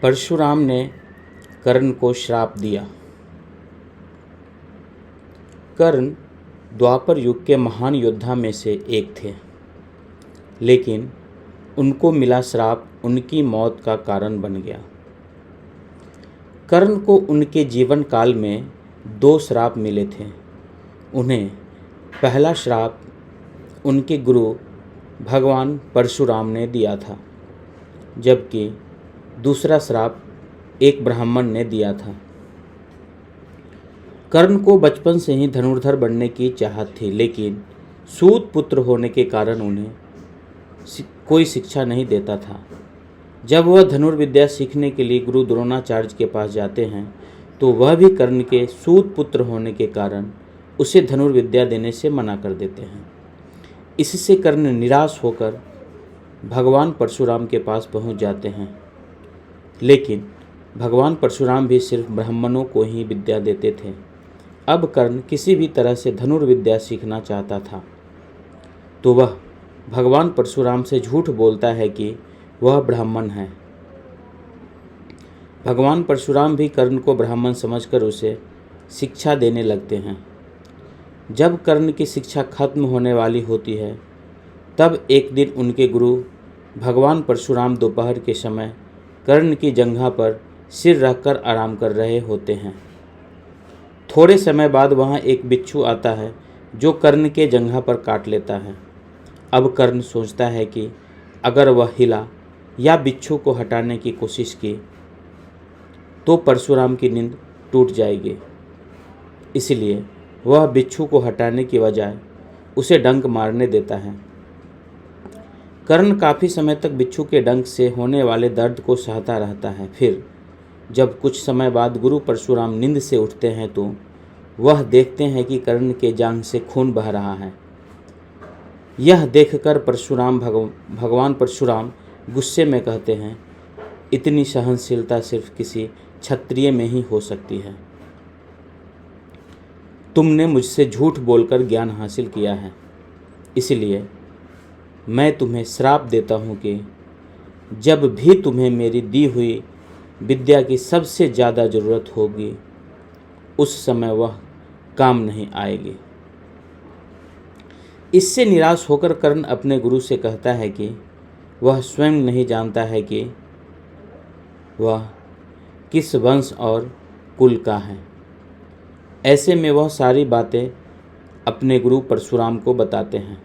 परशुराम ने कर्ण को श्राप दिया। कर्ण द्वापर युग के महान योद्धा में से एक थे, लेकिन उनको मिला श्राप उनकी मौत का कारण बन गया। कर्ण को उनके जीवन काल में 2 श्राप मिले थे। उन्हें पहला श्राप उनके गुरु भगवान परशुराम ने दिया था, जबकि दूसरा श्राप एक ब्राह्मण ने दिया था। कर्ण को बचपन से ही धनुर्धर बनने की चाहत थी, लेकिन सूत पुत्र होने के कारण उन्हें कोई शिक्षा नहीं देता था। जब वह धनुर्विद्या सीखने के लिए गुरु द्रोणाचार्य के पास जाते हैं, तो वह भी कर्ण के सूत पुत्र होने के कारण उसे धनुर्विद्या देने से मना कर देते हैं। इससे कर्ण निराश होकर भगवान परशुराम के पास पहुंच जाते हैं, लेकिन भगवान परशुराम भी सिर्फ ब्राह्मणों को ही विद्या देते थे। अब कर्ण किसी भी तरह से धनुर्विद्या सीखना चाहता था, तो वह भगवान परशुराम से झूठ बोलता है कि वह ब्राह्मण है। भगवान परशुराम भी कर्ण को ब्राह्मण समझकर उसे शिक्षा देने लगते हैं। जब कर्ण की शिक्षा खत्म होने वाली होती है, तब एक दिन उनके गुरु भगवान परशुराम दोपहर के समय कर्ण की जंघा पर सिर रखकर आराम कर रहे होते हैं। थोड़े समय बाद वहाँ एक बिच्छू आता है जो कर्ण के जंघा पर काट लेता है। अब कर्ण सोचता है कि अगर वह हिला या बिच्छू को हटाने की कोशिश की तो परशुराम की नींद टूट जाएगी। इसलिए वह बिच्छू को हटाने की बजाय उसे डंक मारने देता है। कर्ण काफ़ी समय तक बिच्छू के डंक से होने वाले दर्द को सहता रहता है। फिर जब कुछ समय बाद गुरु परशुराम नींद से उठते हैं, तो वह देखते हैं कि कर्ण के जांघ से खून बह रहा है। यह देखकर भगवान परशुराम गुस्से में कहते हैं, इतनी सहनशीलता सिर्फ किसी क्षत्रिय में ही हो सकती है। तुमने मुझसे झूठ बोलकर ज्ञान हासिल किया है, इसलिए मैं तुम्हें श्राप देता हूँ कि जब भी तुम्हें मेरी दी हुई विद्या की सबसे ज़्यादा ज़रूरत होगी, उस समय वह काम नहीं आएगी। इससे निराश होकर कर्ण अपने गुरु से कहता है कि वह स्वयं नहीं जानता है कि वह किस वंश और कुल का है। ऐसे में वह सारी बातें अपने गुरु परशुराम को बताते हैं।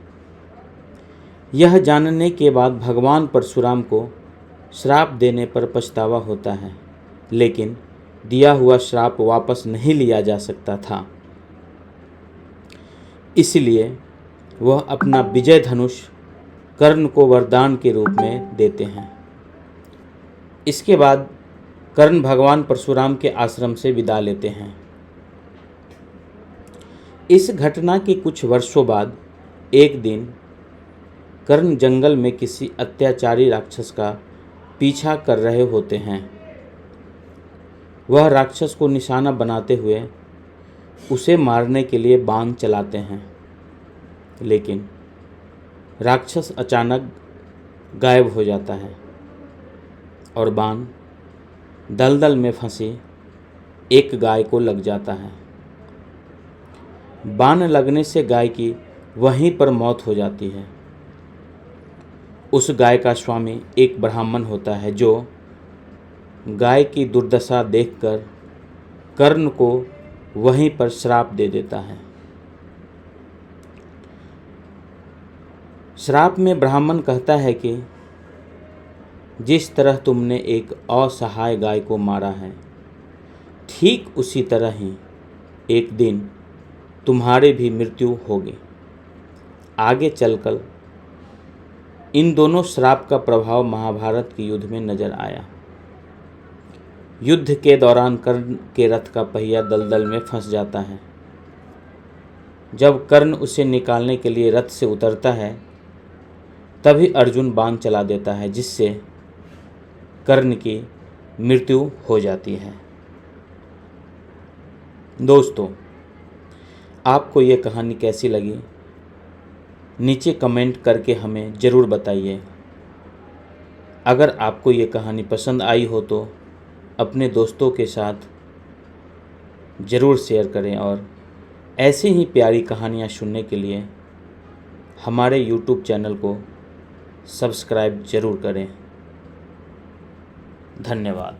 यह जानने के बाद भगवान परशुराम को श्राप देने पर पछतावा होता है, लेकिन दिया हुआ श्राप वापस नहीं लिया जा सकता था। इसलिए वह अपना विजय धनुष कर्ण को वरदान के रूप में देते हैं। इसके बाद कर्ण भगवान परशुराम के आश्रम से विदा लेते हैं। इस घटना के कुछ वर्षों बाद एक दिन कर्ण जंगल में किसी अत्याचारी राक्षस का पीछा कर रहे होते हैं। वह राक्षस को निशाना बनाते हुए उसे मारने के लिए बाण चलाते हैं, लेकिन राक्षस अचानक गायब हो जाता है और बाण दलदल में फंसी एक गाय को लग जाता है। बाण लगने से गाय की वहीं पर मौत हो जाती है। उस गाय का स्वामी एक ब्राह्मण होता है, जो गाय की दुर्दशा देखकर कर्ण को वहीं पर श्राप दे देता है। श्राप में ब्राह्मण कहता है कि जिस तरह तुमने एक असहाय गाय को मारा है, ठीक उसी तरह ही एक दिन तुम्हारी भी मृत्यु होगी। आगे चलकर इन दोनों श्राप का प्रभाव महाभारत के युद्ध में नजर आया। युद्ध के दौरान कर्ण के रथ का पहिया दलदल में फंस जाता है। जब कर्ण उसे निकालने के लिए रथ से उतरता है, तभी अर्जुन बाण चला देता है, जिससे कर्ण की मृत्यु हो जाती है। दोस्तों, आपको ये कहानी कैसी लगी? नीचे कमेंट करके हमें ज़रूर बताइए। अगर आपको ये कहानी पसंद आई हो तो अपने दोस्तों के साथ ज़रूर शेयर करें और ऐसी ही प्यारी कहानियाँ सुनने के लिए हमारे YouTube चैनल को सब्सक्राइब ज़रूर करें। धन्यवाद।